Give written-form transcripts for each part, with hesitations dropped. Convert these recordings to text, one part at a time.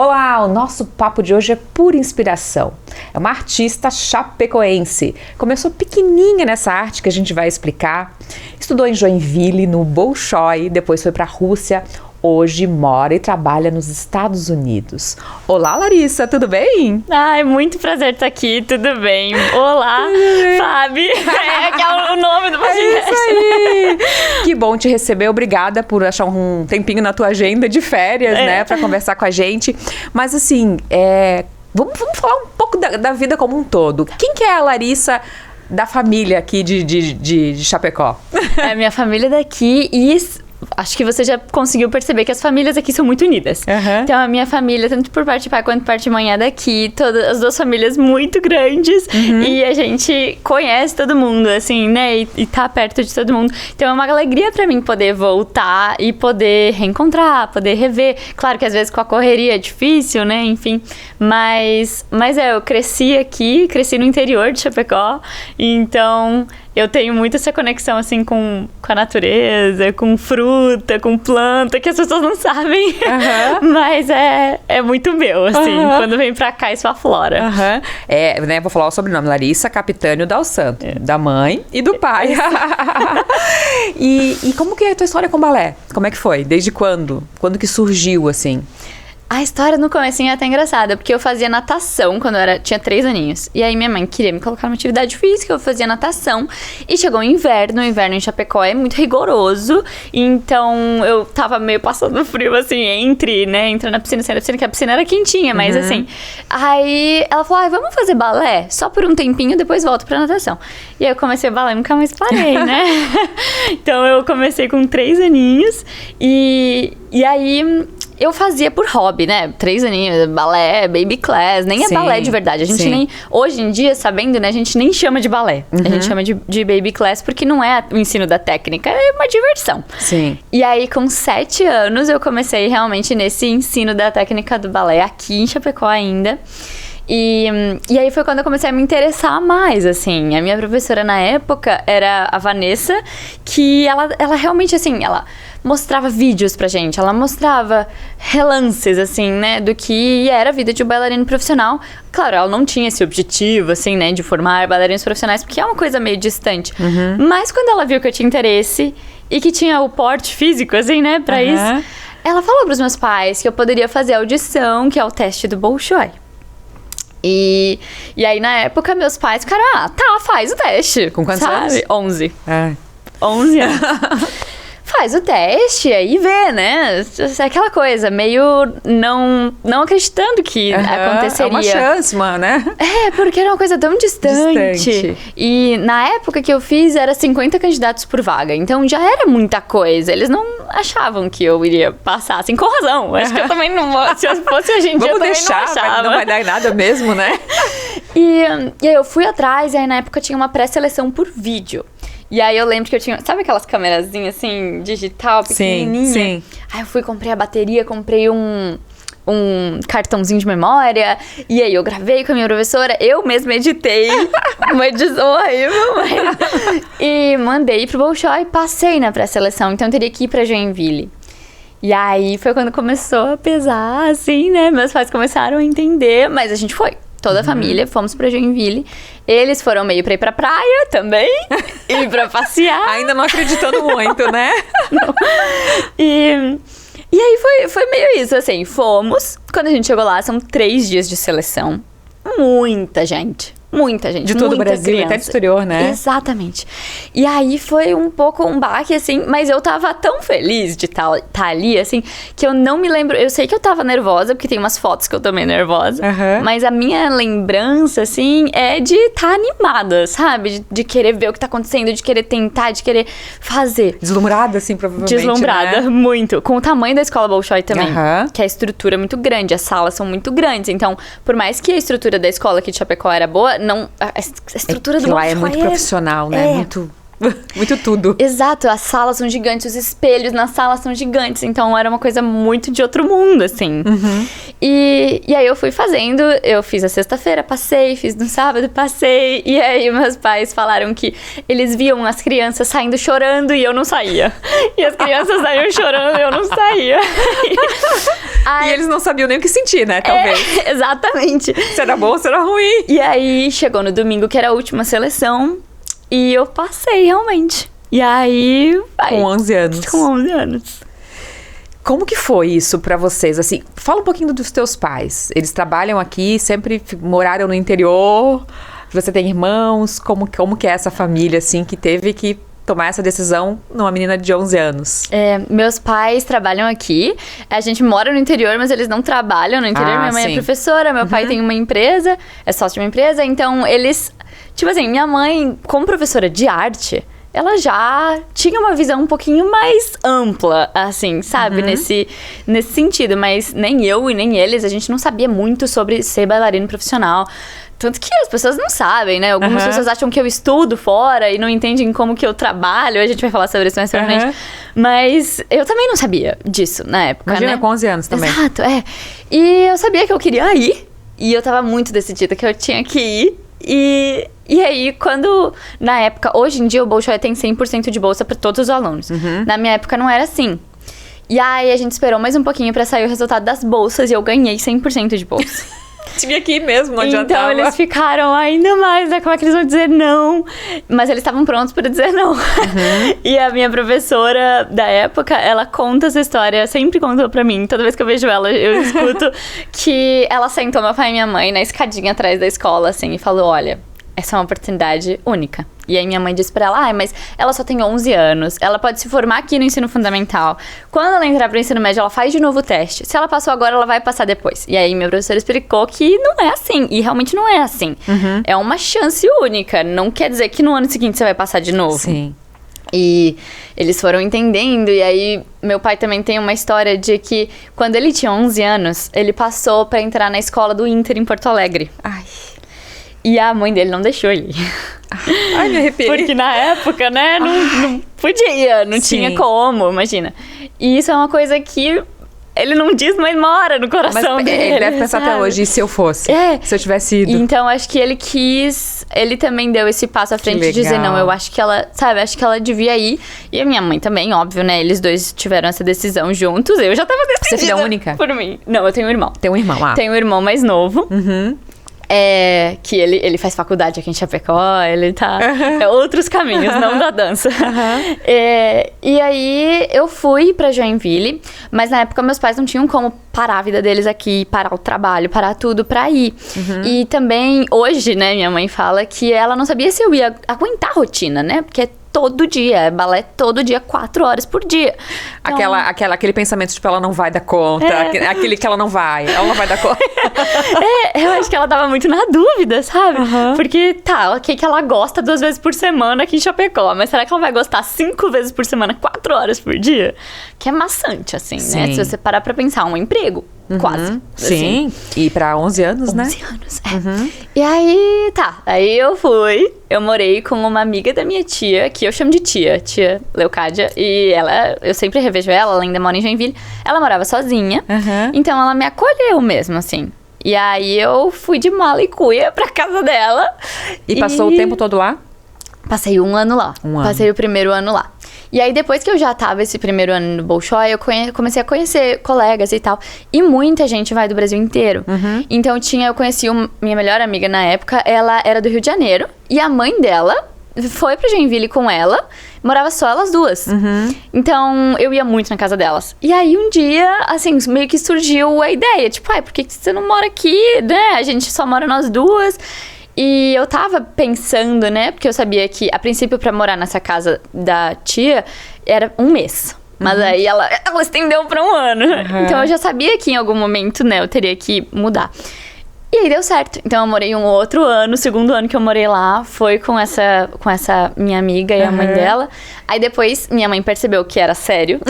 Olá, o nosso papo de hoje é pura inspiração. É uma artista chapecoense. Começou pequenininha nessa arte que a gente vai explicar. Estudou em Joinville, no Bolshoi, depois foi para a Rússia. Hoje mora e trabalha nos Estados Unidos. Olá, Larissa, tudo bem? Ai, muito prazer estar aqui, tudo bem? Olá, Fábio, que é o nome do podcast. É isso aí! Que bom te receber, obrigada por achar um tempinho na tua agenda de férias, né, pra conversar com a gente. Mas assim, vamos falar um pouco da vida como um todo. Quem que é a Larissa da família aqui de Chapecó? É minha família daqui e... acho que você já conseguiu perceber que as famílias aqui são muito unidas. Uhum. Então, a minha família, tanto por parte de pai quanto por parte de mãe, é daqui. Todas as duas famílias muito grandes. Uhum. E a gente conhece todo mundo, assim, né? E tá perto de todo mundo. Então, é uma alegria pra mim poder voltar e poder reencontrar, poder rever. Claro que às vezes com a correria é difícil, né? Enfim. Mas eu cresci aqui, cresci no interior de Chapecó. Então... eu tenho muito essa conexão, assim, com a natureza, com fruta, com planta, que as pessoas não sabem. Uhum. Mas é muito meu, assim. Uhum. Quando vem pra cá, isso aflora. Uhum. Vou falar o sobrenome. Larissa Capitânio Dal Santo. Da mãe e do pai. E como que é a tua história com balé? Como é que foi? Desde quando? Quando que surgiu, assim? A história no comecinho é até engraçada, porque eu fazia natação quando eu tinha 3 aninhos. E aí minha mãe queria me colocar numa atividade física, eu fazia natação. E chegou o inverno em Chapecó é muito rigoroso. Então eu tava meio passando frio, assim, entra na piscina, sai da piscina, que a piscina era quentinha, mas assim... aí ela falou, vamos fazer balé? Só por um tempinho, depois volto pra natação. E aí eu comecei balé e nunca mais parei, né? Então eu comecei com 3 aninhos e aí... eu fazia por hobby, né? 3 aninhos, balé, baby class, nem é balé de verdade. A gente nem, hoje em dia, sabendo, né? A gente nem chama de balé. Uhum. A gente chama de baby class porque não é o ensino da técnica, é uma diversão. Sim. E aí, com 7 anos, eu comecei realmente nesse ensino da técnica do balé aqui em Chapecó ainda. E aí foi quando eu comecei a me interessar mais, assim. A minha professora na época era a Vanessa, que ela realmente, assim, ela mostrava vídeos pra gente, ela mostrava relances, assim, né, do que era a vida de um bailarino profissional. Claro, ela não tinha esse objetivo, assim, né, de formar bailarinos profissionais, porque é uma coisa meio distante. Uhum. Mas quando ela viu que eu tinha interesse e que tinha o porte físico, assim, né, pra isso, ela falou pros meus pais que eu poderia fazer a audição, que é o teste do Bolshoi. E aí, na época, meus pais ficaram, faz o teste. Com quantos anos? 11. 11 anos. Faz o teste, aí vê, né? Aquela coisa, meio não acreditando que aconteceria. É uma chance, mano, né? Porque era uma coisa tão distante. E na época que eu fiz, era 50 candidatos por vaga. Então já era muita coisa. Eles não achavam que eu iria passar, assim, com razão. Acho que eu também não... se eu fosse hoje em dia, eu também não achava. Não vai dar nada mesmo, né? E aí eu fui atrás, e aí na época tinha uma pré-seleção por vídeo. E aí eu lembro que eu tinha... sabe aquelas câmerazinhas, assim, digital, pequenininha? Sim. Aí eu fui, comprei a bateria, comprei um cartãozinho de memória. E aí eu gravei com a minha professora. Eu mesma editei. Uma edição horrível. E mandei pro Bolshoi. Passei na pré-seleção. Então eu teria que ir pra Joinville. E aí foi quando começou a pesar, assim, né? Meus pais começaram a entender. Mas a gente foi. Toda a família, fomos pra Joinville. Eles foram meio pra ir pra praia também. E pra passear. Ainda não acreditando muito, né? Não. E aí foi meio isso, assim. Fomos. Quando a gente chegou lá, são 3 dias de seleção. Muita gente. De todo o Brasil, criança. Até do exterior, né? Exatamente. E aí foi um pouco um baque, assim, mas eu tava tão feliz de tá ali, assim, que eu não me lembro. Eu sei que eu tava nervosa, porque tem umas fotos que eu tomei nervosa. Mas a minha lembrança, assim, é de estar animada, sabe? De querer ver o que tá acontecendo, de querer tentar, de querer fazer. Deslumbrada, assim, provavelmente. Deslumbrada, né? Muito. Com o tamanho da escola Bolshoi também. Que a estrutura é muito grande, as salas são muito grandes. Então, por mais que a estrutura da escola aqui de Chapecó era boa, a estrutura do Bolshoi lá é muito profissional, né? Muito tudo. Exato, as salas são gigantes, os espelhos nas salas são gigantes. Então era uma coisa muito de outro mundo, assim. E aí eu fui fazendo, eu fiz a sexta-feira, passei, fiz no sábado, passei. E aí meus pais falaram que eles viam as crianças saindo chorando e eu não saía. E as crianças saíam chorando e eu não saía. E eles não sabiam nem o que sentir, né? Talvez. Exatamente. Se era bom ou se era ruim. E aí chegou no domingo, que era a última seleção, e eu passei realmente. E aí... Com 11 anos. Com 11 anos. Como que foi isso pra vocês? Assim, fala um pouquinho dos teus pais. Eles trabalham aqui, sempre moraram no interior. Você tem irmãos? Como que é essa família, assim, que teve que tomar essa decisão numa menina de 11 anos? Meus pais trabalham aqui. A gente mora no interior, mas eles não trabalham no interior. Minha mãe é professora, meu pai tem uma empresa, é sócio de uma empresa. Então, eles... Tipo assim, minha mãe, como professora de arte... Ela já tinha uma visão um pouquinho mais ampla, assim, sabe? Nesse sentido. Mas nem eu e nem eles, a gente não sabia muito sobre ser bailarino profissional. Tanto que as pessoas não sabem, né? Algumas pessoas acham que eu estudo fora e não entendem como que eu trabalho. A gente vai falar sobre isso mais pra frente. Mas eu também não sabia disso na época, Imagina, né? com 11 anos também. Exato, E eu sabia que eu queria ir. E eu tava muito decidida que eu tinha que ir. E aí, quando, na época, hoje em dia o Bolshoi tem 100% de bolsa para todos os alunos. Na minha época não era assim. E aí a gente esperou mais um pouquinho para sair o resultado das bolsas e eu ganhei 100% de bolsa. Tinha que ir mesmo, não adiantava. Então eles ficaram ainda mais, né? Como é que eles vão dizer não? Mas eles estavam prontos para dizer não. E a minha professora da época, ela conta essa história, sempre contou pra mim. Toda vez que eu vejo ela, eu escuto que ela sentou meu pai e minha mãe na escadinha atrás da escola, assim, e falou, olha... Essa é uma oportunidade única. E aí minha mãe disse pra ela, mas ela só tem 11 anos, ela pode se formar aqui no ensino fundamental. Quando ela entrar pro ensino médio, ela faz de novo o teste. Se ela passou agora, ela vai passar depois. E aí minha professora explicou que não é assim, e realmente não é assim. É uma chance única, não quer dizer que no ano seguinte você vai passar de novo. Sim. E eles foram entendendo, e aí meu pai também tem uma história de que quando ele tinha 11 anos, ele passou pra entrar na escola do Inter em Porto Alegre. Ai... E a mãe dele não deixou ele. Ai, me arrepiei. Porque na época, né, não podia, não tinha como, imagina. E isso é uma coisa que ele não diz, mas mora no coração dele. Ele deve pensar até hoje, e se eu fosse? Se eu tivesse ido? Então, acho que ele quis... Ele também deu esse passo à frente de dizer, não, eu acho que ela... Sabe, acho que ela devia ir. E a minha mãe também, óbvio, né? Eles dois tiveram essa decisão juntos. Eu já tava decidida. Você é filha única? Por mim. Não, eu tenho um irmão. Tem um irmão, Tenho um irmão mais novo. Que ele faz faculdade aqui em Chapecó, ele tá... outros caminhos, não da dança. E aí, eu fui pra Joinville, mas na época meus pais não tinham como parar a vida deles aqui, parar o trabalho, parar tudo pra ir. E também, hoje, né, minha mãe fala que ela não sabia se eu ia aguentar a rotina, né? Porque todo dia, é balé todo dia, 4 horas por dia. Então... Aquele pensamento, tipo, ela não vai dar conta, aquele que ela não vai dar conta. Eu acho que ela tava muito na dúvida, sabe? Porque, ok que ela gosta 2 vezes por semana aqui em Chapecó, mas será que ela vai gostar 5 vezes por semana, 4 horas por dia? Que é maçante, assim, né? Se você parar pra pensar, um emprego. Quase. Sim. Assim. E pra 11 anos, 11 né? 11 anos, E aí, Aí eu fui. Eu morei com uma amiga da minha tia, que eu chamo de tia Leucádia. E eu sempre revejo ela ainda mora em Joinville. Ela morava sozinha. Então ela me acolheu mesmo, assim. E aí eu fui de mala e cuia pra casa dela. E passou o tempo todo lá? Passei 1 ano lá. Passei o primeiro ano lá. E aí, depois que eu já tava esse primeiro ano no Bolshoi, eu comecei a conhecer colegas e tal. E muita gente vai do Brasil inteiro. Então, eu conheci minha melhor amiga na época, ela era do Rio de Janeiro. E a mãe dela foi pra Joinville com ela, morava só elas duas. Então, eu ia muito na casa delas. E aí, um dia, assim, meio que surgiu a ideia. Tipo, por que você não mora aqui, né? A gente só mora nós duas. E eu tava pensando, né? Porque eu sabia que, a princípio, pra morar nessa casa da tia, era 1 mês. Mas aí ela estendeu pra 1 ano. Então eu já sabia que em algum momento, né, eu teria que mudar. E aí deu certo. Então eu morei um outro ano, o segundo ano que eu morei lá foi com essa minha amiga e a mãe dela. Aí depois minha mãe percebeu que era sério.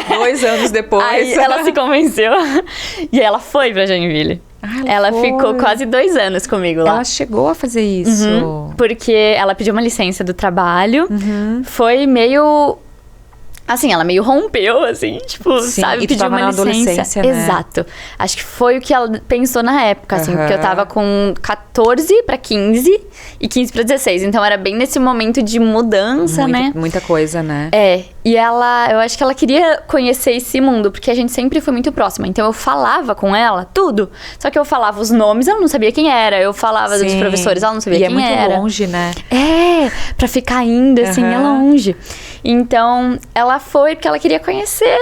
2 anos depois. Aí ela se convenceu. E ela foi pra Joinville. Ela ficou quase 2 anos comigo lá. Ela chegou a fazer isso? Porque ela pediu uma licença do trabalho. Foi meio... Assim, ela meio rompeu, assim, tipo, Sim, sabe, e tu pediu tava uma na licença. adolescência, né? Exato. Acho que foi o que ela pensou na época, assim, porque eu tava com 14 pra 15 e 15 pra 16. Então era bem nesse momento de mudança, né? Muita coisa, né? E eu acho que ela queria conhecer esse mundo, porque a gente sempre foi muito próxima. Então eu falava com ela tudo. Só que eu falava os nomes, ela não sabia quem era. Eu falava dos professores, ela não sabia quem era. E é muito longe, né? Pra ficar indo, assim, é longe. Então, ela foi porque ela queria conhecer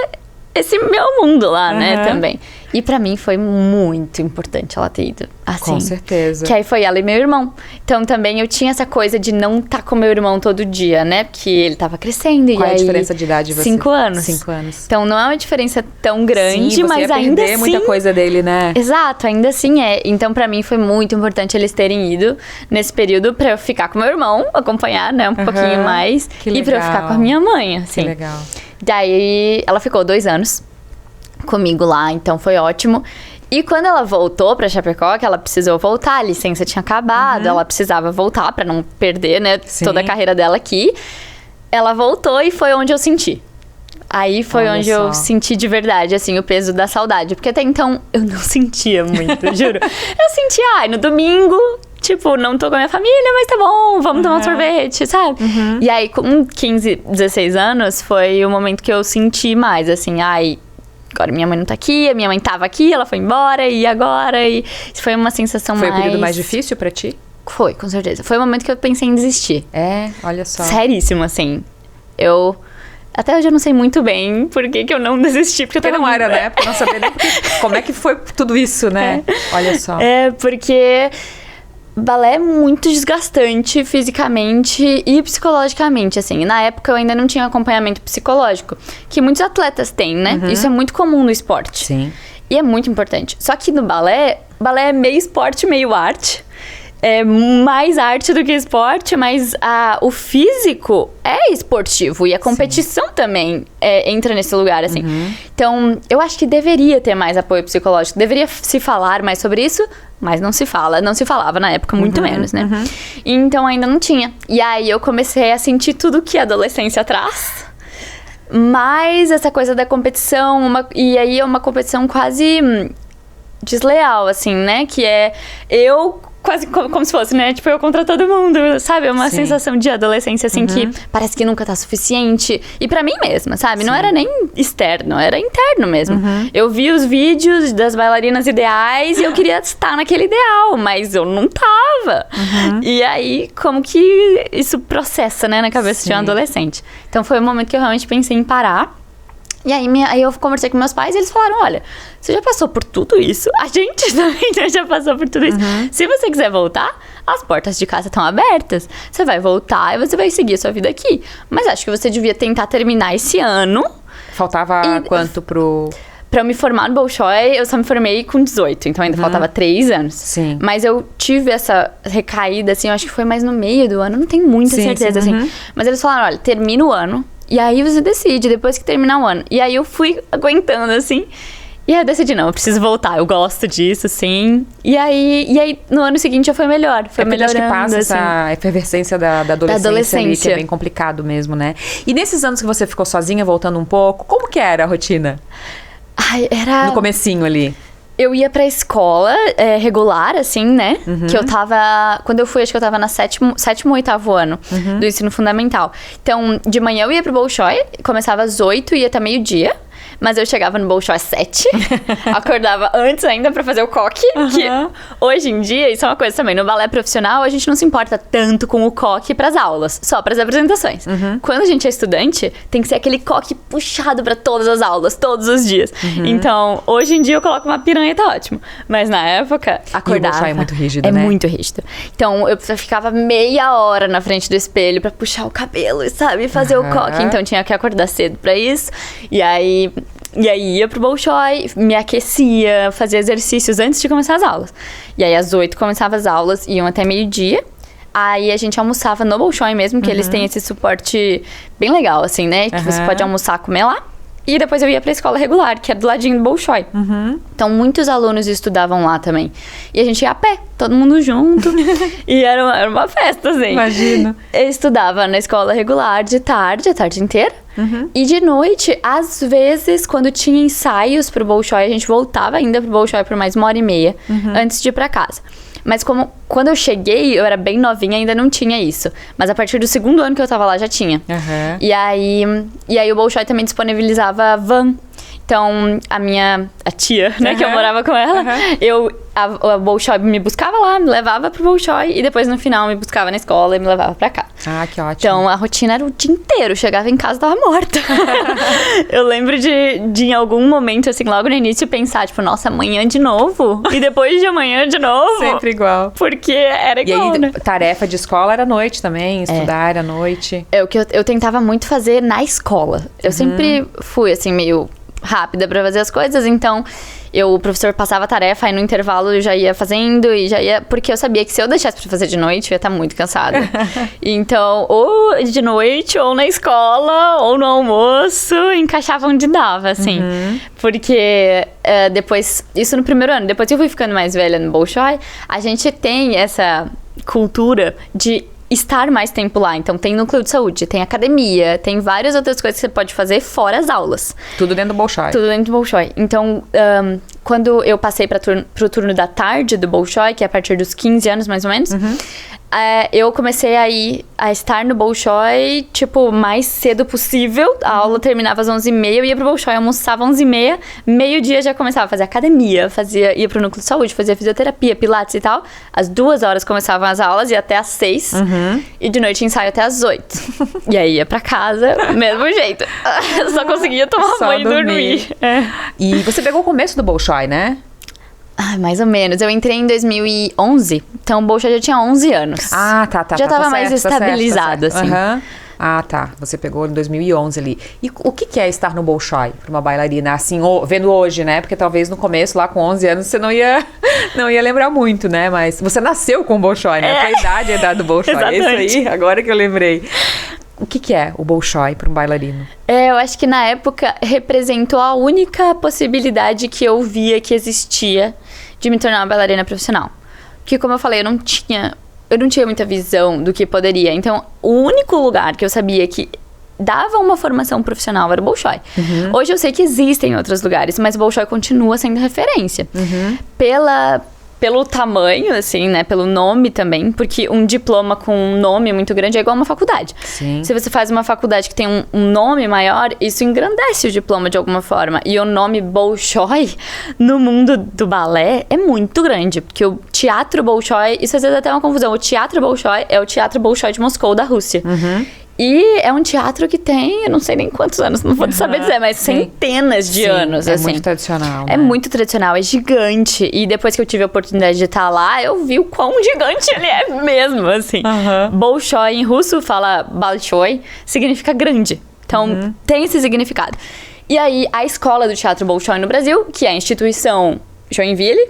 esse meu mundo lá, né, também. E pra mim foi muito importante ela ter ido, assim. Com certeza. Que aí foi ela e meu irmão. Então também eu tinha essa coisa de não estar com meu irmão todo dia, né? Porque ele tava crescendo. Qual e é a aí, diferença de idade de você? 5 anos. 5 anos. Então não é uma diferença tão grande, Sim, você mas ia ainda perder assim... muita coisa dele, né? Exato, ainda assim é. Então pra mim foi muito importante eles terem ido nesse período pra eu ficar com meu irmão, acompanhar, né? Um pouquinho mais. Que e pra eu ficar com a minha mãe, assim. Que legal. Daí ela ficou 2 anos comigo lá, então foi ótimo. E quando ela voltou pra Chapecó, que ela precisou voltar, a licença tinha acabado, ela precisava voltar pra não perder, né, toda a carreira dela aqui. Ela voltou e foi onde eu senti. Aí foi onde eu senti de verdade, assim, o peso da saudade. Porque até então eu não sentia muito, juro. Eu sentia, no domingo, tipo, não tô com a minha família, mas tá bom, vamos tomar um sorvete, sabe? E aí, com 15, 16 anos, foi o momento que eu senti mais, assim, agora minha mãe não tá aqui, a minha mãe tava aqui, ela foi embora, e agora? E foi uma sensação Foi o período mais difícil pra ti? Foi, com certeza. Foi o momento que eu pensei em desistir. Olha só. Seríssimo, assim. Até hoje eu não sei muito bem por que eu não desisti. Porque não era, né? Porque não sabia nem como é que foi tudo isso, né? Olha só. Porque balé é muito desgastante fisicamente e psicologicamente, assim. Na época eu ainda não tinha acompanhamento psicológico, que muitos atletas têm, né? Isso é muito comum no esporte. Sim. E é muito importante. Só que no balé é meio esporte, meio arte. É mais arte do que esporte, mas o físico é esportivo e a competição também entra nesse lugar, assim. Então, eu acho que deveria ter mais apoio psicológico, deveria se falar mais sobre isso, mas não se falava na época, muito menos, né? Então, ainda não tinha. E aí, eu comecei a sentir tudo que a adolescência traz, mais essa coisa da competição, e aí é uma competição quase desleal, assim, né? Que é quase como se fosse, né? Tipo, eu contra todo mundo, sabe? É uma sensação de adolescência, assim, que parece que nunca tá suficiente. E pra mim mesma, sabe? Não era nem externo, era interno mesmo. Eu vi os vídeos das bailarinas ideais e eu queria estar naquele ideal, mas eu não tava. E aí, como que isso processa, né? Na cabeça de um adolescente. Então, foi o momento que eu realmente pensei em parar. E aí eu conversei com meus pais e eles falaram, olha, você já passou por tudo isso, a gente também já passou por tudo isso. Se você quiser voltar, as portas de casa estão abertas. Você vai voltar e você vai seguir a sua vida aqui. Mas acho que você devia tentar terminar esse ano. Faltava quanto pro... Pra eu me formar no Bolshoi, eu só me formei com 18, então ainda faltava 3 anos. Sim. Mas eu tive essa recaída, assim, eu acho que foi mais no meio do ano, não tenho muita certeza, assim. Mas eles falaram, olha, termina o ano, e aí você decide, depois que terminar o ano. E aí eu fui aguentando, assim, e aí eu decidi, não, eu preciso voltar, eu gosto disso, sim. E aí no ano seguinte já foi melhor, foi melhorando, acho que passa assim. essa efervescência da adolescência ali, que é bem complicado mesmo, né? E nesses anos que você ficou sozinha, voltando um pouco, como que era a rotina? Era... No comecinho ali. Eu ia pra escola regular, assim, né? Que eu tava... Quando eu fui, acho que eu tava na sétimo ou 8º ano do ensino fundamental. Então, de manhã eu ia pro Bolshoi, começava às 8 e ia até meio-dia. Mas eu chegava no Bolshoi às 7. Acordava antes ainda pra fazer o coque. Que hoje em dia, isso é uma coisa também. No balé profissional, a gente não se importa tanto com o coque pras aulas. Só pras apresentações. Quando a gente é estudante, tem que ser aquele coque puxado pra todas as aulas, todos os dias. Então, hoje em dia eu coloco uma piranha e tá ótimo. Mas na época, acordava. E o Bolshoi é muito rígido, né? É muito rígido. Então, eu ficava meia hora na frente do espelho pra puxar o cabelo, sabe? Fazer o coque. Então, tinha que acordar cedo pra isso. E aí ia pro Bolshoi, me aquecia, fazia exercícios antes de começar as aulas. E aí às 8 começava as aulas, iam até meio-dia. Aí a gente almoçava no Bolshoi mesmo, que eles têm esse suporte bem legal, assim, né? Que você pode almoçar, comer lá. E depois eu ia pra escola regular, que é do ladinho do Bolshoi. Então, muitos alunos estudavam lá também. E a gente ia a pé, todo mundo junto. E era uma festa, assim. Imagino. Eu estudava na escola regular de tarde, a tarde inteira. E de noite, às vezes, quando tinha ensaios pro Bolshoi, a gente voltava ainda pro Bolshoi por mais 1h30 antes de ir pra casa. Mas quando eu cheguei, eu era bem novinha, ainda não tinha isso. Mas a partir do 2º ano que eu tava lá, já tinha. E aí o Bolshoi também disponibilizava van. Então, a tia, né, que eu morava com ela, a Bolshoi me buscava lá, me levava pro Bolshoi e depois no final me buscava na escola e me levava pra cá. Ah, que ótimo. Então, a rotina era o dia inteiro. Chegava em casa e tava morta. Eu lembro de em algum momento, assim, logo no início, pensar, tipo, nossa, amanhã de novo? E depois de amanhã de novo? Sempre igual. Porque era igual, e aí, né? tarefa de escola era à noite também, estudar era à noite. É o que eu tentava muito fazer na escola. Eu sempre fui, assim, meio rápida pra fazer as coisas, então o professor passava a tarefa, aí no intervalo eu já ia fazendo e já ia... Porque eu sabia que se eu deixasse pra fazer de noite, eu ia estar muito cansada. Então, ou de noite, ou na escola, ou no almoço, encaixava onde dava, assim. Porque depois... Isso no primeiro ano. Depois que eu fui ficando mais velha no Bolshoi, a gente tem essa cultura de estar mais tempo lá. Então, tem núcleo de saúde, tem academia, tem várias outras coisas que você pode fazer fora as aulas. Tudo dentro do Bolshoi. Tudo dentro do Bolshoi. Então, quando eu passei pro turno da tarde do Bolshoi, que é a partir dos 15 anos, mais ou menos, eu comecei a estar no Bolshoi, tipo, mais cedo possível. A aula terminava às 11h30, eu ia pro Bolshoi, almoçava às 11h30, meio-dia já começava a fazer academia, ia pro núcleo de saúde, fazia fisioterapia, pilates e tal. Às 2h começavam as aulas, ia até às 6h, e de noite ensaio até às 8h. E aí ia pra casa, mesmo jeito. Só conseguia tomar banho e dormir. E você pegou o começo do Bolshoi, né? Mais ou menos. Eu entrei em 2011, então o Bolshoi já tinha 11 anos. Ah, tá. Já tava mais estabilizado, assim. Ah, tá. Você pegou em 2011 ali. E o que é estar no Bolshoi para uma bailarina, assim, vendo hoje, né? Porque talvez no começo, lá com 11 anos, você não ia lembrar muito, né? Mas você nasceu com o Bolshoi, né? A tua idade é a idade do Bolshoi. É isso aí, agora que eu lembrei. O que é o Bolshoi para um bailarino? Eu acho que na época representou a única possibilidade que eu via que existia de me tornar uma bailarina profissional. Porque, como eu falei, eu não tinha muita visão do que poderia. Então, o único lugar que eu sabia que dava uma formação profissional era o Bolshoi. Hoje eu sei que existem outros lugares, mas o Bolshoi continua sendo referência. Pelo tamanho, assim, né? Pelo nome também. Porque um diploma com um nome muito grande é igual uma faculdade. Sim. Se você faz uma faculdade que tem um nome maior, isso engrandece o diploma de alguma forma. E o nome Bolshoi, no mundo do balé, é muito grande. Porque o Teatro Bolshoi... Isso às vezes é até uma confusão. O Teatro Bolshoi é o Teatro Bolshoi de Moscou, da Rússia. E é um teatro que tem, eu não sei nem quantos anos, não vou saber dizer, mas centenas de anos, é assim. muito tradicional, né? É muito tradicional, é gigante. E depois que eu tive a oportunidade de estar lá, eu vi o quão gigante ele é mesmo, assim. Bolshoi, em russo, fala Bolshoi, significa grande. Então, tem esse significado. E aí, a escola do Teatro Bolshoi no Brasil, que é a instituição Joinville,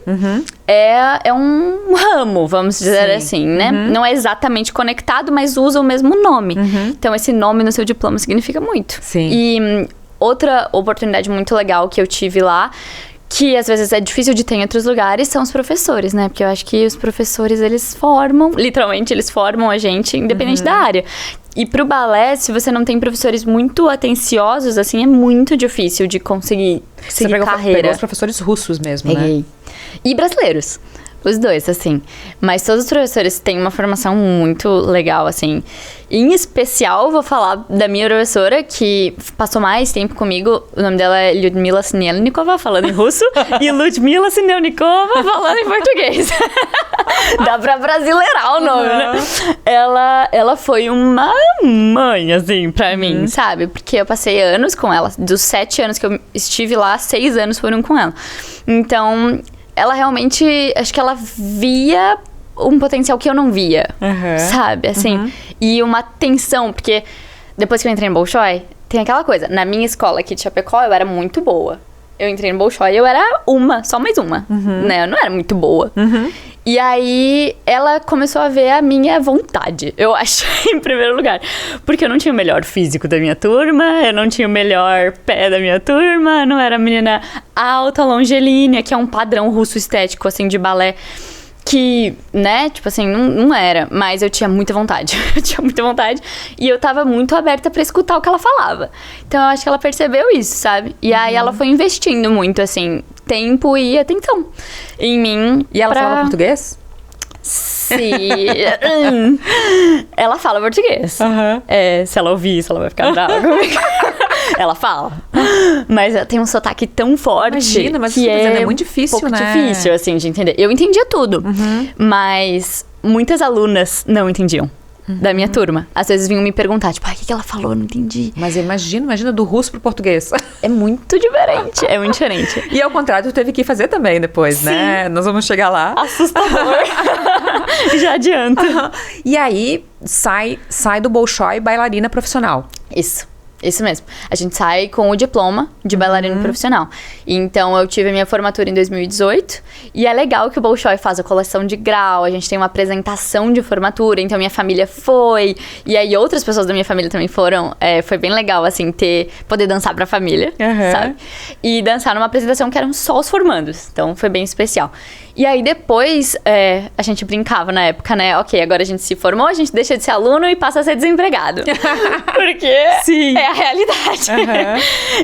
é um ramo, vamos dizer assim, né? Não é exatamente conectado, mas usa o mesmo nome. Então, esse nome no seu diploma significa muito. Sim. E outra oportunidade muito legal que eu tive lá, que às vezes é difícil de ter em outros lugares, são os professores, né? Porque eu acho que os professores, eles formam, literalmente, eles formam a gente, independente da área. E pro balé, se você não tem professores muito atenciosos, assim, é muito difícil de conseguir seguir carreira. Pegou os professores russos mesmo, né? E brasileiros. Os dois, assim. Mas todos os professores têm uma formação muito legal, assim. Em especial, vou falar da minha professora, que passou mais tempo comigo. O nome dela é Lyudmila Sinelnikova, falando em russo. E Ludmila Sinelnikova, falando em português. Dá pra brasileirar o nome, né? Ela foi uma mãe, assim, pra mim, sabe? Porque eu passei anos com ela. Dos 7 anos que eu estive lá, 6 anos foram com ela. Então... ela realmente, acho que ela via um potencial que eu não via, sabe? Assim, e uma tensão, porque depois que eu entrei no Bolshoi, tem aquela coisa. Na minha escola aqui de Chapecó, eu era muito boa. Eu entrei no Bolshoi e eu era só mais uma, né? Eu não era muito boa. E aí, ela começou a ver a minha vontade, eu acho, em primeiro lugar. Porque eu não tinha o melhor físico da minha turma, eu não tinha o melhor pé da minha turma, não era a menina alta, longilínea, que é um padrão russo estético, assim, de balé, que, né, tipo assim, não era. Mas eu tinha muita vontade. Eu tinha muita vontade. E eu tava muito aberta pra escutar o que ela falava. Então eu acho que ela percebeu isso, sabe? E aí ela foi investindo muito, assim, tempo e atenção em mim. E ela falava português? Sim. Ela fala português. Se ela ouvir isso, ela vai ficar brava comigo. Ela fala. Mas ela tem um sotaque tão forte. Imagina, mas que é muito difícil, pouco né? difícil, assim, de entender. Eu entendia tudo. Mas muitas alunas não entendiam. Da minha turma. Às vezes vinham me perguntar, tipo, o que ela falou? Não entendi. Mas imagina do russo pro português. É muito diferente. É muito diferente. E ao contrário, tu teve que fazer também depois, Sim. né? Nós vamos chegar lá. Assustador. Já adianta. E aí, sai do Bolshoi bailarina profissional. Isso mesmo. A gente sai com o diploma de bailarino profissional. Então, eu tive a minha formatura em 2018. E é legal que o Bolshoi faz a coleção de grau. A gente tem uma apresentação de formatura. Então, minha família foi. E aí, outras pessoas da minha família também foram. Foi bem legal, assim, poder dançar pra família, sabe? E dançar numa apresentação que eram só os formandos. Então, foi bem especial. E aí, depois, a gente brincava na época, né? Ok, agora a gente se formou, a gente deixa de ser aluno e passa a ser desempregado. Porque Sim. é a realidade.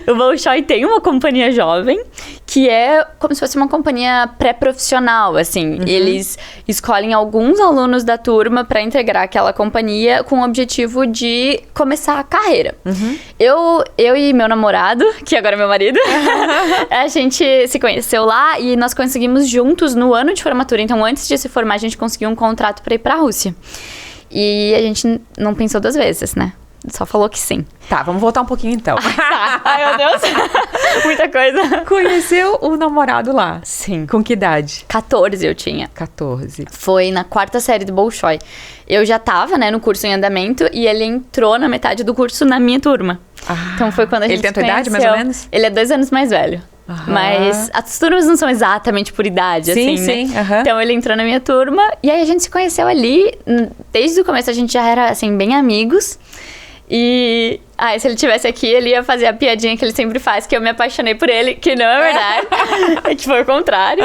O Bolshoi tem uma companhia jovem, que é como se fosse uma companhia pré-profissional, assim. Eles escolhem alguns alunos da turma pra integrar aquela companhia com o objetivo de começar a carreira. Eu e meu namorado, que agora é meu marido, a gente se conheceu lá e nós conseguimos juntos no ano de formatura. Então, antes de se formar, a gente conseguiu um contrato pra ir pra Rússia. E a gente não pensou 2 vezes, né? Só falou que sim. Tá, vamos voltar um pouquinho então. Tá. Ai, meu Deus. Muita coisa. Conheceu o namorado lá? Sim. Com que idade? 14 eu tinha. 14. Foi na 4ª série do Bolshoi. Eu já tava, né, no curso em andamento e ele entrou na metade do curso na minha turma. Então foi quando a gente Ele tem a tua conheceu. idade, mais ou menos? Ele é 2 anos mais velho. Mas as turmas não são exatamente por idade, Sim, assim, sim, né? Então ele entrou na minha turma e aí a gente se conheceu ali. Desde o começo a gente já era, assim, bem amigos. E se ele tivesse aqui, ele ia fazer a piadinha que ele sempre faz, que eu me apaixonei por ele, que não é verdade. Que foi o contrário.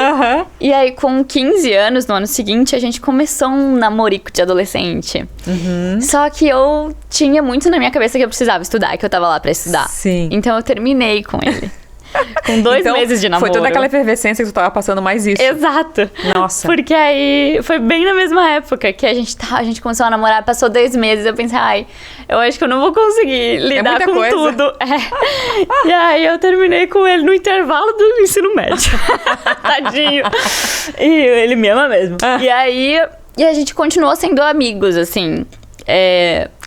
E aí, com 15 anos, no ano seguinte, a gente começou um namorico de adolescente. Só que eu tinha muito na minha cabeça que eu precisava estudar, que eu tava lá pra estudar. Sim. Então eu terminei com ele. Com 2 meses de namoro. Foi toda aquela efervescência que tu tava passando mais isso. Exato. Nossa. Porque aí foi bem na mesma época que a gente começou a namorar, passou 2 meses, eu pensei, eu acho que eu não vou conseguir lidar com tudo. E aí eu terminei com ele no intervalo do ensino médio. Tadinho. E ele me ama mesmo. E aí a gente continuou sendo amigos, assim.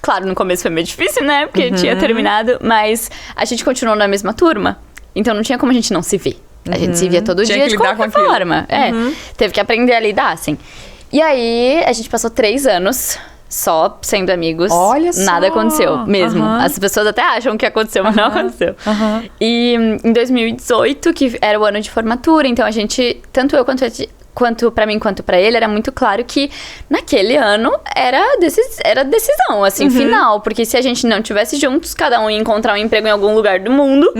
Claro, no começo foi meio difícil, né? Porque tinha terminado, mas a gente continuou na mesma turma. Então não tinha como a gente não se ver. A gente se via todo dia de qualquer forma. Teve que aprender a lidar, assim. E aí, a gente passou 3 anos só sendo amigos. Olha só! Nada aconteceu mesmo. As pessoas até acham que aconteceu, mas não aconteceu. E em 2018, que era o ano de formatura, então a gente, tanto eu quanto pra mim, quanto pra ele, era muito claro que naquele ano era decisão, assim, final. Porque se a gente não tivesse juntos, cada um ia encontrar um emprego em algum lugar do mundo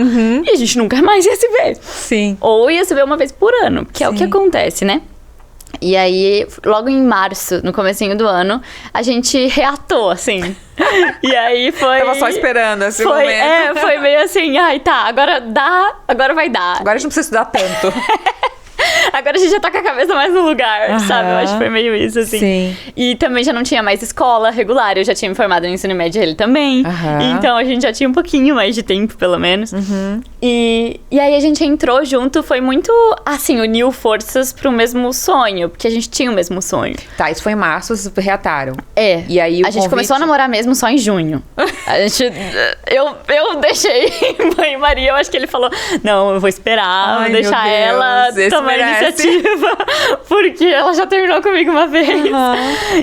e a gente nunca mais ia se ver. Sim. Ou ia se ver uma vez por ano, que é o que acontece, né? E aí, logo em março, no comecinho do ano, a gente reatou, assim. E aí foi... Tava só esperando esse momento. Foi meio assim, agora vai dar. Agora a gente não precisa estudar tanto. Agora a gente já tá com a cabeça mais no lugar, sabe? Eu acho que foi meio isso, assim. Sim. E também já não tinha mais escola regular. Eu já tinha me formado no ensino médio, ele também. Então a gente já tinha um pouquinho mais de tempo, pelo menos. E aí a gente entrou junto. Foi muito, assim, uniu forças pro mesmo sonho. Porque a gente tinha o mesmo sonho. Tá, isso foi em março, vocês reataram. E aí a gente começou a namorar mesmo só em junho. A gente... Eu deixei banho-maria. Eu acho que ele falou, não, eu vou esperar, vou deixar ela tomar a iniciativa. Porque ela já terminou comigo uma vez.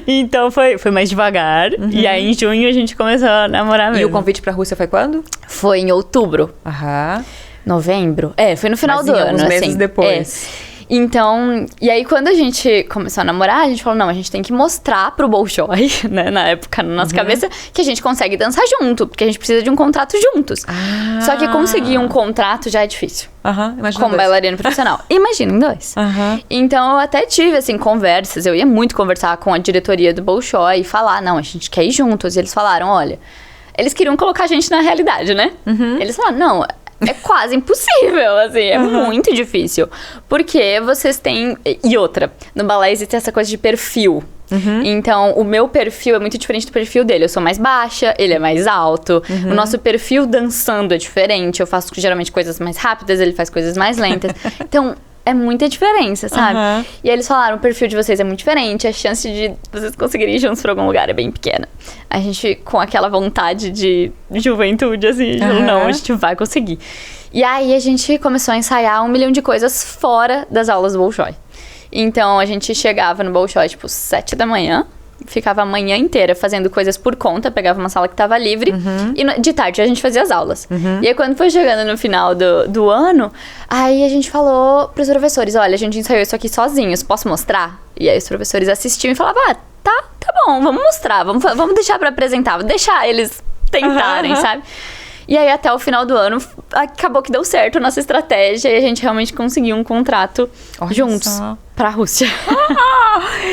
Então foi mais devagar. E aí em junho a gente começou a namorar mesmo. E o convite pra Rússia foi quando? Foi em outubro. Novembro? Foi no final do ano, uns meses assim. depois. Então, e aí quando a gente começou a namorar, a gente falou, não, a gente tem que mostrar pro Bolshoi, né, na época, na nossa cabeça, que a gente consegue dançar junto, porque a gente precisa de um contrato juntos. Só que conseguir um contrato já é difícil. Imagina como bailarino profissional. Imagina em 2. Então, eu até tive, assim, conversas. Eu ia muito conversar com a diretoria do Bolshoi e falar, não, a gente quer ir juntos. E eles falaram, olha... Eles queriam colocar a gente na realidade, né? Eles falaram, não... É quase impossível, assim, é muito difícil. Porque vocês têm... E outra, no balé existe essa coisa de perfil. Então, o meu perfil é muito diferente do perfil dele. Eu sou mais baixa, ele é mais alto. O nosso perfil dançando é diferente. Eu faço geralmente coisas mais rápidas, ele faz coisas mais lentas. Então... É muita diferença, sabe? E aí eles falaram, o perfil de vocês é muito diferente, a chance de vocês conseguirem ir juntos pra algum lugar é bem pequena. A gente, com aquela vontade de juventude, assim, não, a gente vai conseguir. E aí a gente começou a ensaiar 1 milhão de coisas fora das aulas do Bolshoi. Então a gente chegava no Bolshoi, tipo, 7 da manhã, ficava a manhã inteira fazendo coisas por conta, pegava uma sala que tava livre, e de tarde a gente fazia as aulas. E aí quando foi chegando no final do ano, aí a gente falou pros professores, olha, a gente ensaiou isso aqui sozinhos, posso mostrar? E aí os professores assistiam e falavam, tá bom, vamos mostrar, vamos deixar pra apresentar, vamos deixar eles tentarem, sabe? E aí, até o final do ano, acabou que deu certo a nossa estratégia e a gente realmente conseguiu um contrato juntos pra Rússia.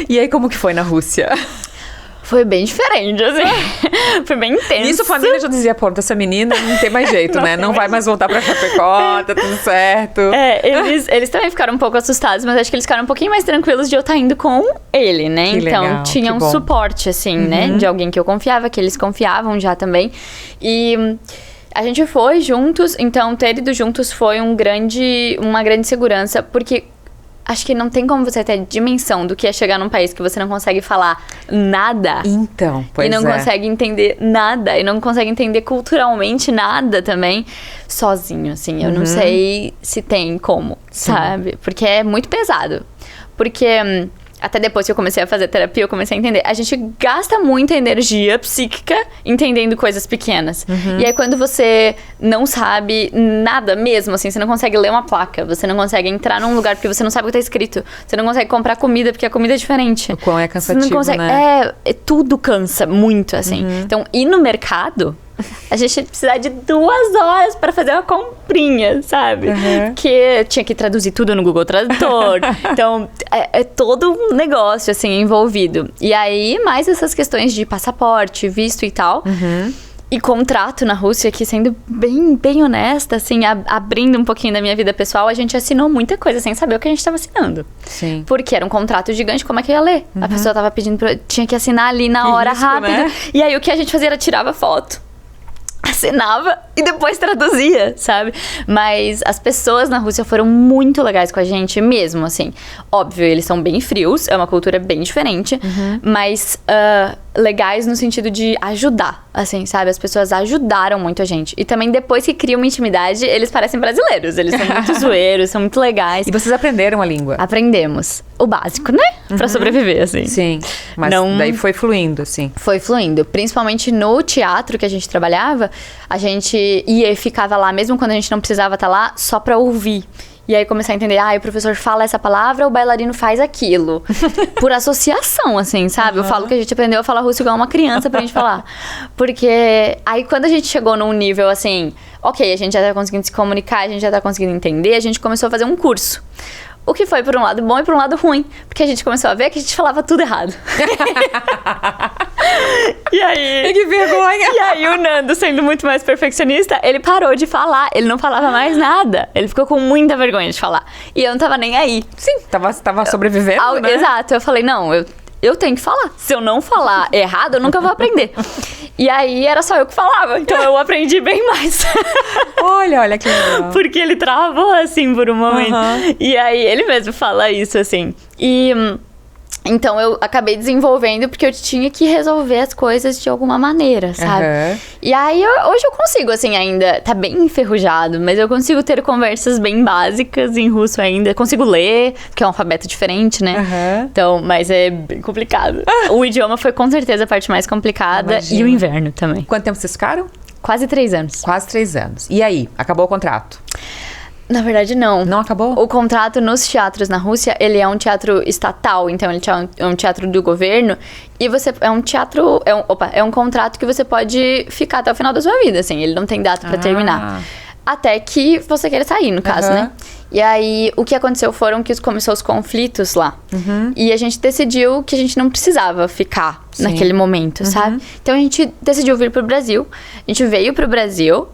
E aí, como que foi na Rússia? Foi bem diferente, assim. Foi bem intenso. Isso a família já dizia, pô, essa menina não tem mais jeito, né? Não vai mais voltar pra Chapecó, tá tudo certo. Eles também ficaram um pouco assustados, mas acho que eles ficaram um pouquinho mais tranquilos de eu estar indo com ele, né? Que então, legal, tinha um suporte, assim, né? De alguém que eu confiava, que eles confiavam já também. E... a gente foi juntos, então ter ido juntos foi uma grande segurança, porque acho que não tem como você ter dimensão do que é chegar num país que você não consegue falar nada. Então, pois e não consegue entender nada, e não consegue entender culturalmente nada também, sozinho, assim. Eu não sei se tem como, sabe? Porque é muito pesado. Porque... até depois que eu comecei a fazer terapia, eu comecei a entender. A gente gasta muita energia psíquica entendendo coisas pequenas. E aí, quando você não sabe nada mesmo, assim, você não consegue ler uma placa, você não consegue entrar num lugar porque você não sabe o que tá escrito, você não consegue comprar comida porque a comida é diferente. O quão é cansativo, você não consegue, né? tudo cansa muito, assim. Então, ir no mercado... a gente ia precisar de 2 horas pra fazer uma comprinha, sabe? Porque tinha que traduzir tudo no Google Tradutor. Então, é todo um negócio, assim, envolvido. E aí, mais essas questões de passaporte, visto e tal. E contrato na Rússia, que sendo bem honesta, assim, abrindo um pouquinho da minha vida pessoal, a gente assinou muita coisa sem saber o que a gente tava assinando. Sim. Porque era um contrato gigante, como é que eu ia ler? A pessoa tava pedindo tinha que assinar ali na hora, risco, rápido. né? E aí, o que a gente fazia era tirava foto, assinava e depois traduzia, sabe? Mas as pessoas na Rússia foram muito legais com a gente mesmo, assim. Óbvio, eles são bem frios, é uma cultura bem diferente, mas legais no sentido de ajudar, assim, sabe? As pessoas ajudaram muito a gente. E também depois que cria uma intimidade, eles parecem brasileiros. Eles são muito zoeiros, são muito legais. E vocês aprenderam a língua? Aprendemos. O básico, né? Pra sobreviver, assim. Sim, mas daí foi fluindo, assim. Foi fluindo. Principalmente no teatro que a gente trabalhava, a gente ia e ficava lá, mesmo quando a gente não precisava estar lá, só pra ouvir. E aí começar a entender, o professor fala essa palavra, o bailarino faz aquilo. Por associação, assim, sabe? Eu falo que a gente aprendeu a falar russo igual uma criança pra gente falar. Porque aí quando a gente chegou num nível assim, ok, a gente já tá conseguindo se comunicar, a gente já tá conseguindo entender, a gente começou a fazer um curso. O que foi por um lado bom e por um lado ruim. Porque a gente começou a ver que a gente falava tudo errado. E aí... que vergonha! E aí o Nando, sendo muito mais perfeccionista, ele parou de falar. Ele não falava mais nada. Ele ficou com muita vergonha de falar. E eu não tava nem aí. Sim, tava sobrevivendo, né? Exato. Eu falei, não, eu tenho que falar. Se eu não falar errado, eu nunca vou aprender. E aí era só eu que falava. Então eu aprendi bem mais. Olha que legal. Porque ele travou assim por um momento. E aí ele mesmo fala isso, assim. E... então eu acabei desenvolvendo porque eu tinha que resolver as coisas de alguma maneira, sabe? E aí hoje eu consigo, assim, ainda... tá bem enferrujado, mas eu consigo ter conversas bem básicas em russo ainda. Consigo ler, porque é um alfabeto diferente, né? Então, mas é bem complicado. O idioma foi com certeza a parte mais complicada. Imagina. E o inverno também. Quanto tempo vocês ficaram? Quase 3 anos. Quase 3 anos. E aí? Acabou o contrato? Na verdade, não. Não acabou? O contrato nos teatros na Rússia, ele é um teatro estatal, então ele é um teatro do governo. E você é um teatro... É um contrato que você pode ficar até o final da sua vida, assim. Ele não tem data pra terminar. Até que você queira sair, no caso, né? E aí, o que aconteceu foram que começou os conflitos lá. E a gente decidiu que a gente não precisava ficar naquele momento, sabe? Então, a gente decidiu vir pro Brasil. A gente veio pro Brasil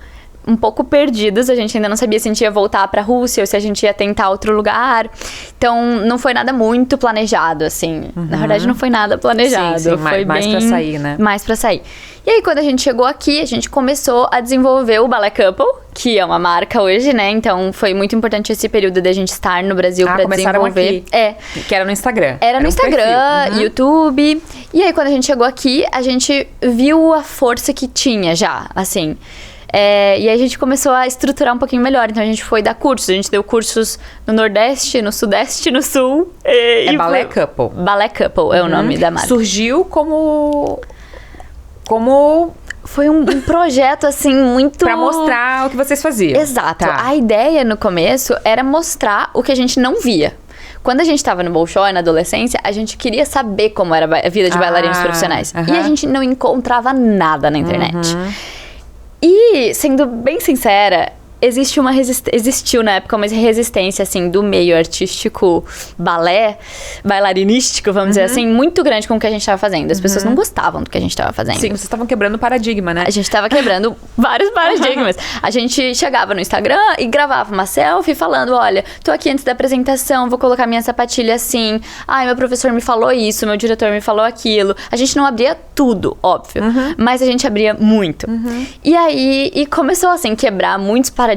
um pouco perdidos. A gente ainda não sabia se a gente ia voltar pra Rússia ou se a gente ia tentar outro lugar. Então, não foi nada muito planejado, assim. Na verdade, não foi nada planejado. Sim, foi mais bem... pra sair, né? Mais pra sair. E aí, quando a gente chegou aqui, a gente começou a desenvolver o Ballet Couple, que é uma marca hoje, né? Então, foi muito importante esse período de a gente estar no Brasil pra desenvolver. Aqui. Que era no Instagram. Era no Instagram, YouTube. E aí, quando a gente chegou aqui, a gente viu a força que tinha já, assim. E aí a gente começou a estruturar um pouquinho melhor. Então a gente foi dar cursos. A gente deu cursos no Nordeste, no Sudeste, no Sul. Ballet Couple. Ballet Couple é o nome da marca. Surgiu como... Foi um projeto, assim, muito... Pra mostrar o que vocês faziam. Exato. Tá. A ideia, no começo, era mostrar o que a gente não via. Quando a gente tava no Bolshoi, na adolescência, a gente queria saber como era a vida de bailarinos profissionais. E a gente não encontrava nada na internet. E, sendo bem sincera, existiu na época uma resistência, assim, do meio artístico bailarinístico, vamos dizer assim, muito grande com o que a gente estava fazendo. As pessoas não gostavam do que a gente estava fazendo. Sim, vocês estavam quebrando o paradigma, né? A gente estava quebrando vários paradigmas. A gente chegava no Instagram e gravava uma selfie falando, olha, tô aqui antes da apresentação, vou colocar minha sapatilha assim. Ai, meu professor me falou isso, meu diretor me falou aquilo. A gente não abria tudo, óbvio, mas a gente abria muito. E aí, começou assim, quebrar muitos paradigmas.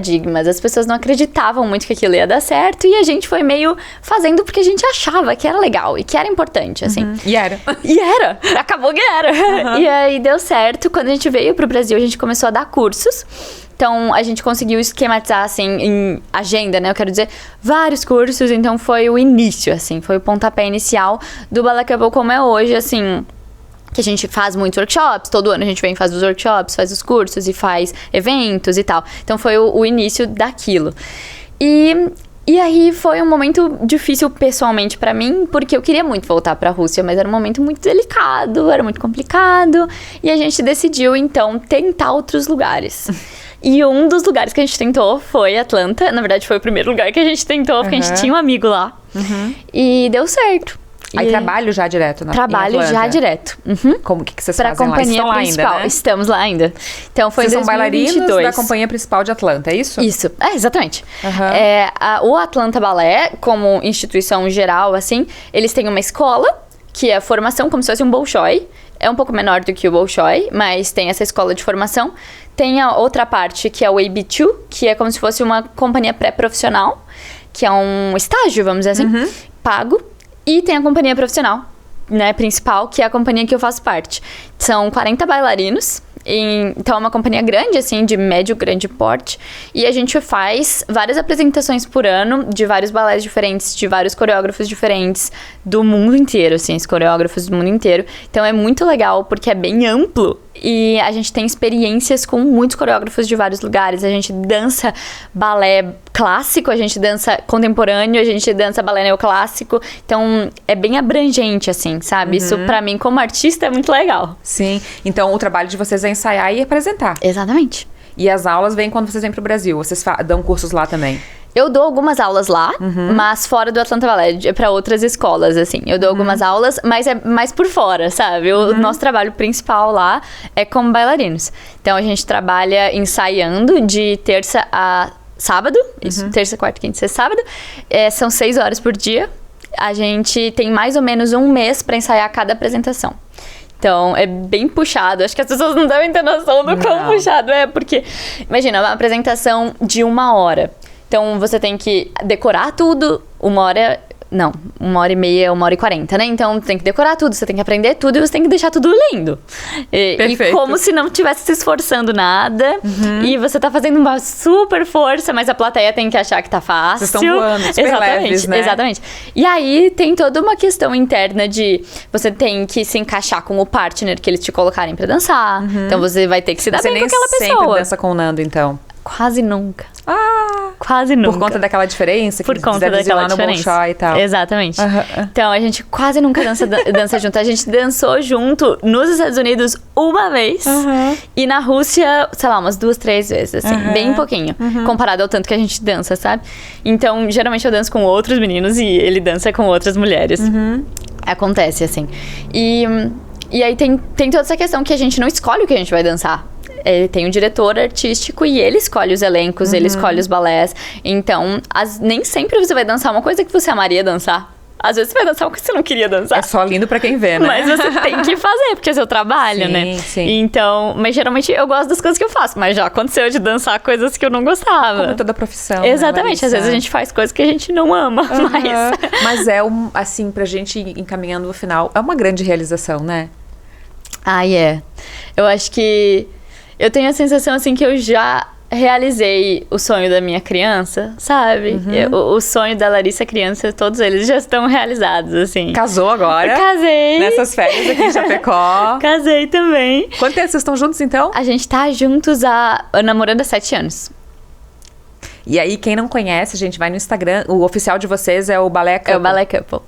As pessoas não acreditavam muito que aquilo ia dar certo e a gente foi meio fazendo porque a gente achava que era legal e que era importante, assim. E era. Acabou que era. E aí deu certo. Quando a gente veio pro Brasil, a gente começou a dar cursos. Então, a gente conseguiu esquematizar, assim, em agenda, né? Eu quero dizer, vários cursos. Então, foi o início, assim. Foi o pontapé inicial do Ballet Couple como é hoje, assim... Que a gente faz muitos workshops, todo ano a gente vem e faz os workshops, faz os cursos e faz eventos e tal. Então foi o início daquilo. E aí foi um momento difícil pessoalmente pra mim, porque eu queria muito voltar pra Rússia, mas era um momento muito delicado, era muito complicado. E a gente decidiu, então, tentar outros lugares. E um dos lugares que a gente tentou foi Atlanta. Na verdade, foi o primeiro lugar que a gente tentou, porque a gente tinha um amigo lá. E deu certo. Aí trabalho já direto na Trabalho já direto. Como que vocês pra fazem lá? Companhia Estão lá principal. ainda, né? Estamos lá ainda. Então foi vocês em 2022. são bailarinos da companhia principal de Atlanta, é isso? Isso, exatamente. O Atlanta Ballet, como instituição geral, assim, eles têm uma escola, que é a formação, como se fosse um Bolshoi. É um pouco menor do que o Bolshoi, mas tem essa escola de formação. Tem a outra parte, que é o AB2, que é como se fosse uma companhia pré-profissional, que é um estágio, vamos dizer assim, pago. E tem a companhia profissional, né, principal, que é a companhia que eu faço parte. São 40 bailarinos, então é uma companhia grande, assim, de médio, grande porte. E a gente faz várias apresentações por ano, de vários balés diferentes, de vários coreógrafos diferentes, do mundo inteiro, assim, os coreógrafos do mundo inteiro. Então é muito legal, porque é bem amplo. E a gente tem experiências com muitos coreógrafos de vários lugares. A gente dança balé clássico, a gente dança contemporâneo, a gente dança balé neoclássico. Então, é bem abrangente, assim, sabe? Isso, pra mim, como artista, é muito legal. Sim. Então, o trabalho de vocês é ensaiar e apresentar. Exatamente. E as aulas vêm quando vocês vêm pro Brasil? Vocês dão cursos lá também? Eu dou algumas aulas lá, mas fora do Atlanta Ballet, pra outras escolas, assim. Eu dou algumas aulas, mas é mais por fora, sabe? O nosso trabalho principal lá é como bailarinos. Então, a gente trabalha ensaiando de terça a sábado. Isso, terça, quarta, quinta, sexta, sábado. São 6 horas por dia. A gente tem mais ou menos um mês pra ensaiar cada apresentação. Então, é bem puxado. Acho que as pessoas não devem ter noção do quão puxado é. Porque, imagina, uma apresentação de 1 hora. Então, você tem que decorar tudo, 1 hora... Não, 1h30, 1h40, né? Então, tem que decorar tudo, você tem que aprender tudo e você tem que deixar tudo lindo. E como se não estivesse se esforçando nada. E você tá fazendo uma super força, mas a plateia tem que achar que tá fácil. Vocês estão voando, super leves, né? Exatamente. E aí, tem toda uma questão interna de... Você tem que se encaixar com o partner que eles te colocarem pra dançar. Então, você vai ter que se dar bem com aquela pessoa. Você nem sempre dança com o Nando, então? Quase nunca. quase nunca. Por conta daquela diferença que Por conta deve daquela lá no diferença. Bolshoi e tal. Exatamente. Então, a gente quase nunca dança junto. A gente dançou junto nos Estados Unidos uma vez. E na Rússia, sei lá, umas 2, 3 vezes, assim. Bem pouquinho. Comparado ao tanto que a gente dança, sabe? Então, geralmente eu danço com outros meninos e ele dança com outras mulheres. Acontece, assim. E aí tem toda essa questão que a gente não escolhe o que a gente vai dançar. Tem um diretor artístico e ele escolhe os elencos, ele escolhe os balés. Então, nem sempre você vai dançar uma coisa que você amaria dançar. Às vezes você vai dançar uma coisa que você não queria dançar. É só lindo pra quem vê, né? Mas você tem que fazer, porque é seu trabalho, né? Sim. Então, mas geralmente eu gosto das coisas que eu faço. Mas já aconteceu de dançar coisas que eu não gostava. Como toda profissão, Exatamente. Né, às vezes a gente faz coisas que a gente não ama, Mas assim, pra gente ir encaminhando no final, é uma grande realização, né? Eu acho que eu tenho a sensação, assim, que eu já realizei o sonho da minha criança, sabe? O sonho da Larissa criança, todos eles já estão realizados, assim. Casou agora? Casei. Nessas férias aqui em Chapecó. Casei também. Quanto tempo vocês estão juntos, então? A gente tá juntos namorando há 7 anos. E aí, quem não conhece, gente, vai no Instagram. O oficial de vocês é o Balé Couple. É o Balé Couple.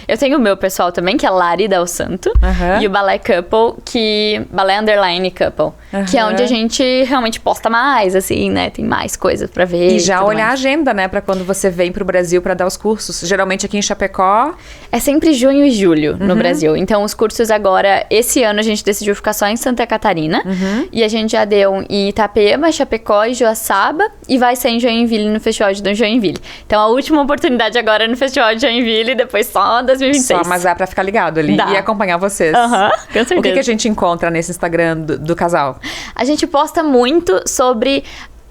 Eu tenho o meu pessoal também, que é Lari Del Santo. E o Balé Couple, Balé Underline Couple. Que é onde a gente realmente posta mais, assim, né? Tem mais coisas pra ver. E já olhar mais. a agenda, né? Pra quando você vem pro Brasil pra dar os cursos. Geralmente aqui em Chapecó. É sempre junho e julho no Brasil. Então, os cursos agora... Esse ano a gente decidiu ficar só em Santa Catarina. E a gente já deu em Itapema, Chapecó e Joaçaba. E vai ser em Joinville, no Festival de Joinville. Então, a última oportunidade agora é no Festival de Joinville. E depois só 2026. Só, mas dá pra ficar ligado ali e acompanhar vocês. Com certeza. O que a gente encontra nesse Instagram do casal? A gente posta muito sobre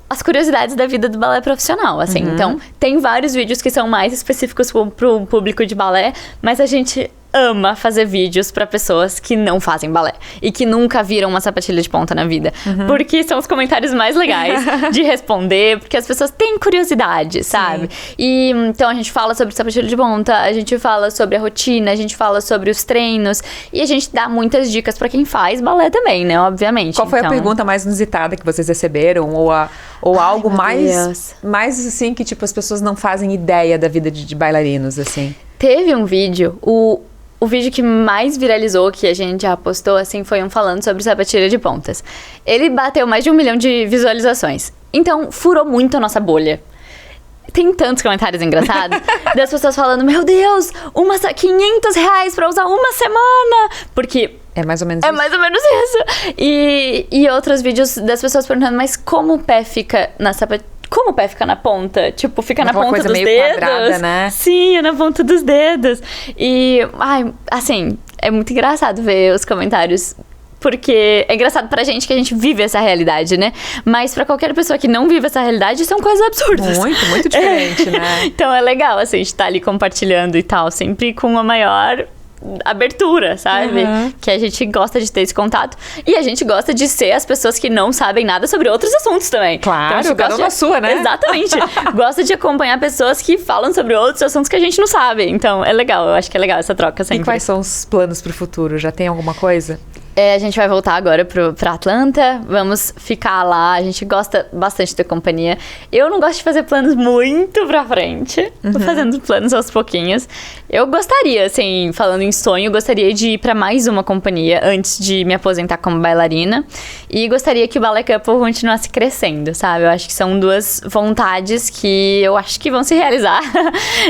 as curiosidades da vida do balé profissional, assim. Então, tem vários vídeos que são mais específicos pro público de balé, mas a gente ama fazer vídeos pra pessoas que não fazem balé e que nunca viram uma sapatilha de ponta na vida. Porque são os comentários mais legais de responder, porque as pessoas têm curiosidade, sabe? E então a gente fala sobre sapatilha de ponta, a gente fala sobre a rotina, a gente fala sobre os treinos e a gente dá muitas dicas pra quem faz balé também, né? Obviamente. Qual foi a pergunta mais inusitada que vocês receberam? Ou algo mais assim que tipo as pessoas não fazem ideia da vida de bailarinos, assim? Teve um vídeo, o vídeo que mais viralizou, que a gente já postou, assim, foi um falando sobre sapatilha de pontas. Ele bateu mais de 1 milhão de visualizações. Então, furou muito a nossa bolha. Tem tantos comentários engraçados das pessoas falando, meu Deus, R$500 pra usar uma semana. Porque... É mais ou menos isso. É mais ou menos isso. E outros vídeos das pessoas perguntando, mas como o pé fica na sapatilha? Como o pé fica na ponta? Tipo, fica na ponta coisa dos meio dedos. Quadrada, né? Sim, é na ponta dos dedos. E, assim, é muito engraçado ver os comentários. Porque é engraçado pra gente que a gente vive essa realidade, né? Mas pra qualquer pessoa que não vive essa realidade, são coisas absurdas. Muito diferente, né? Então é legal, assim, a gente tá ali compartilhando e tal, sempre com a maior abertura, sabe? Que a gente gosta de ter esse contato. E a gente gosta de ser as pessoas que não sabem nada sobre outros assuntos também. Claro, então, cada uma sua, né? Exatamente. Gosta de acompanhar pessoas que falam sobre outros assuntos que a gente não sabe. Então, é legal. Eu acho que é legal essa troca sempre. E quais são os planos pro futuro? Já tem alguma coisa? A gente vai voltar agora pra Atlanta, vamos ficar lá, a gente gosta bastante da companhia. Eu não gosto de fazer planos muito pra frente, tô fazendo planos aos pouquinhos. Eu gostaria, assim, falando em sonho, gostaria de ir pra mais uma companhia antes de me aposentar como bailarina. E gostaria que o Ballet Couple continuasse crescendo, sabe? Eu acho que são 2 vontades que eu acho que vão se realizar.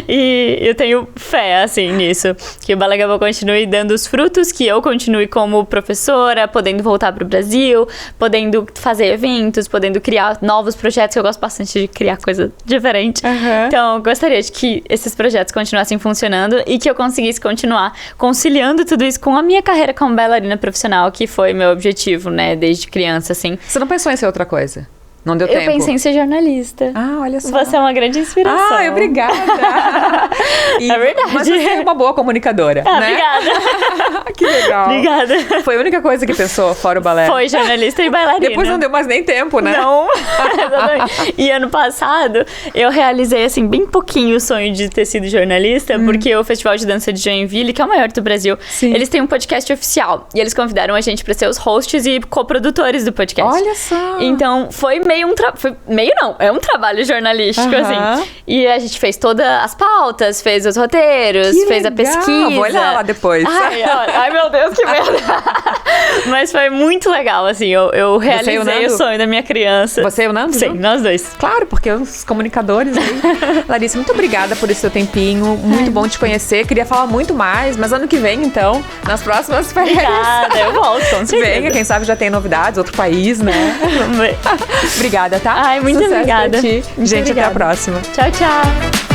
E eu tenho fé, assim, nisso. Que o Ballet Couple continue dando os frutos, que eu continue como professora, podendo voltar pro Brasil, podendo fazer eventos, podendo criar novos projetos, que eu gosto bastante de criar coisa diferente. Então, eu gostaria de que esses projetos continuassem funcionando e que eu conseguisse continuar conciliando tudo isso com a minha carreira como bailarina profissional, que foi meu objetivo, né, desde criança, assim. Você não pensou em ser outra coisa? Não deu tempo? Eu pensei em ser jornalista. Ah, olha só. Você é uma grande inspiração. Ah, obrigada. É verdade. Mas você é uma boa comunicadora, né? Obrigada. Que legal. Obrigada. Foi a única coisa que pensou, fora o balé. Foi jornalista e bailarina. Depois não deu mais nem tempo, né? Não. Exatamente. E ano passado, eu realizei, assim, bem pouquinho o sonho de ter sido jornalista, porque o Festival de Dança de Joinville, que é o maior do Brasil, eles têm um podcast oficial. E eles convidaram a gente pra ser os hosts e coprodutores do podcast. Olha só. Então, foi meio é um trabalho jornalístico, Aham. assim. E a gente fez todas as pautas, fez os roteiros, Que fez a legal. pesquisa. Vou olhar lá depois. Ai, meu Deus, que medo. Mas foi muito legal, assim. Eu realizei o Nando? sonho da minha criança. Você e o Nando? Sim, não? nós dois. Claro, porque os comunicadores aí. Larissa, muito obrigada por esse seu tempinho. Muito bom te conhecer. Queria falar muito mais, mas ano que vem, então, nas próximas férias. Obrigada, eu volto, com certeza. Venha, quem sabe já tem novidades, outro país, né? Vamos ver. Obrigada, tá? Ai, muito Sucesso obrigada. pra ti. Muito Gente, obrigada. até a próxima. Tchau, tchau.